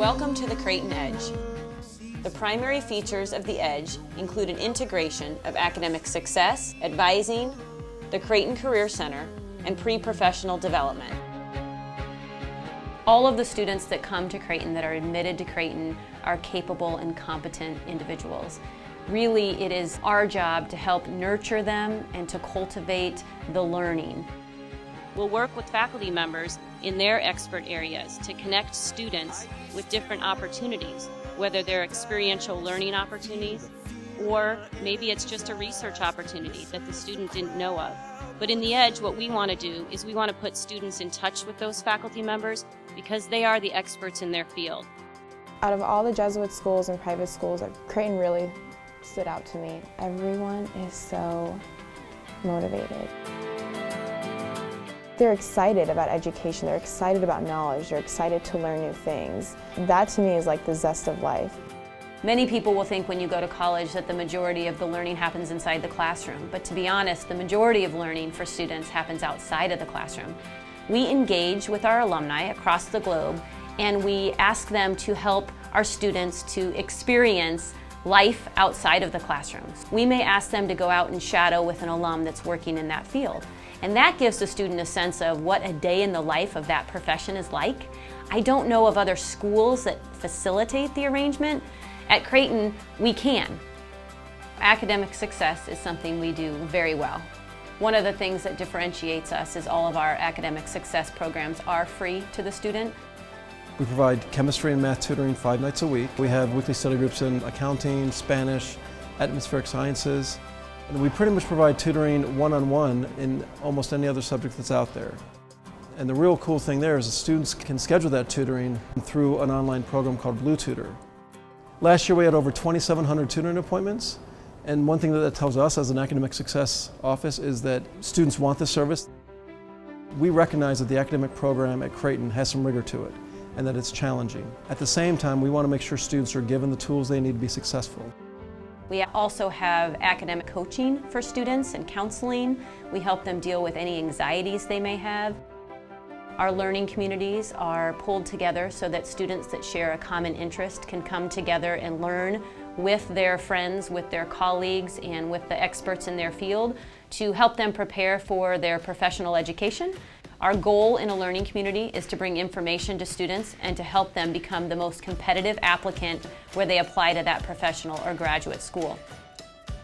Welcome to the Creighton EDGE. The primary features of the EDGE include an integration of academic success, advising, the Creighton Career Center, and pre-professional development. All of the students that come to Creighton that are admitted to Creighton are capable and competent individuals. Really, it is our job to help nurture them and to cultivate the learning. We'll work with faculty members in their expert areas to connect students with different opportunities, whether they're experiential learning opportunities or maybe it's just a research opportunity that the student didn't know of. But in the EDGE, what we want to do is we want to put students in touch with those faculty members because they are the experts in their field. Out of all the Jesuit schools and private schools, Creighton really stood out to me. Everyone is so motivated. They're excited about education, they're excited about knowledge, they're excited to learn new things. That to me is like the zest of life. Many people will think when you go to college that the majority of the learning happens inside the classroom, but to be honest, the majority of learning for students happens outside of the classroom. We engage with our alumni across the globe and we ask them to help our students to experience life outside of the classrooms. We may ask them to go out and shadow with an alum that's working in that field. And that gives the student a sense of what a day in the life of that profession is like. I don't know of other schools that facilitate the arrangement. At Creighton, we can. Academic success is something we do very well. One of the things that differentiates us is all of our academic success programs are free to the student. We provide chemistry and math tutoring 5 nights a week. We have weekly study groups in accounting, Spanish, atmospheric sciences. And we pretty much provide tutoring one-on-one in almost any other subject that's out there. And the real cool thing there is the students can schedule that tutoring through an online program called Blue Tutor. Last year we had over 2,700 tutoring appointments. And one thing that tells us as an academic success office is that students want this service. We recognize that the academic program at Creighton has some rigor to it and that it's challenging. At the same time, we want to make sure students are given the tools they need to be successful. We also have academic coaching for students and counseling. We help them deal with any anxieties they may have. Our learning communities are pulled together so that students that share a common interest can come together and learn with their friends, with their colleagues, and with the experts in their field to help them prepare for their professional education. Our goal in a learning community is to bring information to students and to help them become the most competitive applicant where they apply to that professional or graduate school.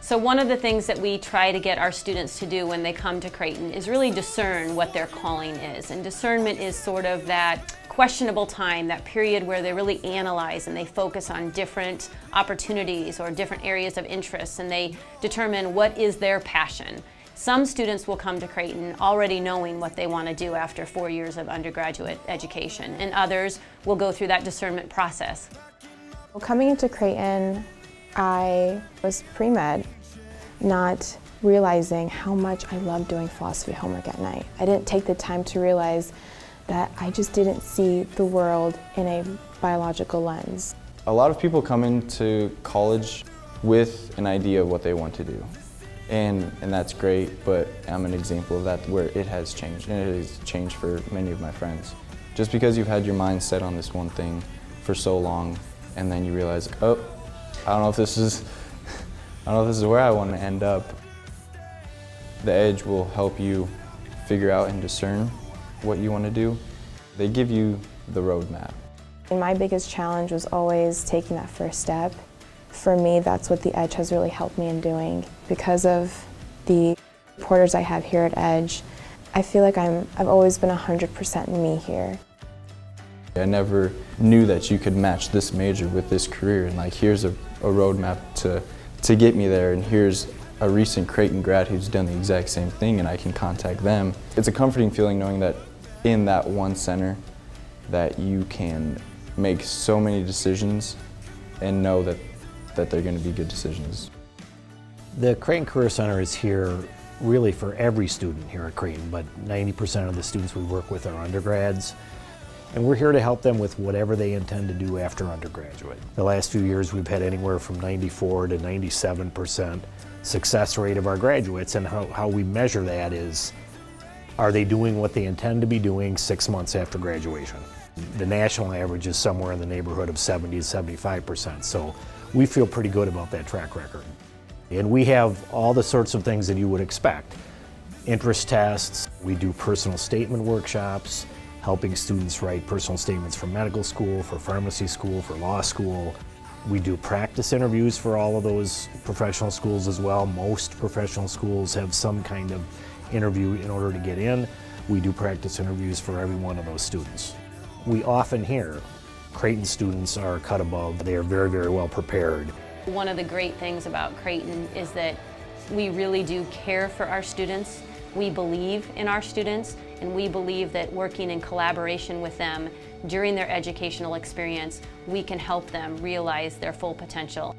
So one of the things that we try to get our students to do when they come to Creighton is really discern what their calling is. And discernment is sort of that questionable time, that period where they really analyze and they focus on different opportunities or different areas of interest and they determine what is their passion. Some students will come to Creighton already knowing what they want to do after 4 years of undergraduate education, and others will go through that discernment process. Well, coming into Creighton, I was pre-med, not realizing how much I loved doing philosophy homework at night. I didn't take the time to realize that I just didn't see the world in a biological lens. A lot of people come into college with an idea of what they want to do. And that's great, but I'm an example of that where it has changed, and it has changed for many of my friends. Just because you've had your mind set on this one thing for so long, and then you realize, oh, I don't know if this is where I want to end up. The EDGE will help you figure out and discern what you want to do. They give you the roadmap. And my biggest challenge was always taking that first step. For me, that's what the EDGE has really helped me in doing. Because of the supporters I have here at EDGE, I feel like I've always been 100% me here. I never knew that you could match this major with this career, and like here's a roadmap to get me there, and here's a recent Creighton grad who's done the exact same thing and I can contact them. It's a comforting feeling knowing that in that one center that you can make so many decisions and know that they're going to be good decisions. The Creighton Career Center is here really for every student here at Creighton, but 90% of the students we work with are undergrads. And we're here to help them with whatever they intend to do after undergraduate. The last few years we've had anywhere from 94 to 97% success rate of our graduates, and how we measure that is Are they doing what they intend to be doing 6 months after graduation? The national average is somewhere in the neighborhood of 70 to 75%, so we feel pretty good about that track record. And we have all the sorts of things that you would expect. Interest tests, we do personal statement workshops, helping students write personal statements for medical school, for pharmacy school, for law school. We do practice interviews for all of those professional schools as well. Most professional schools have some kind of interview in order to get in. We do practice interviews for every one of those students. We often hear Creighton students are cut above. They are very, very well prepared. One of the great things about Creighton is that we really do care for our students. We believe in our students, and we believe that working in collaboration with them during their educational experience, we can help them realize their full potential.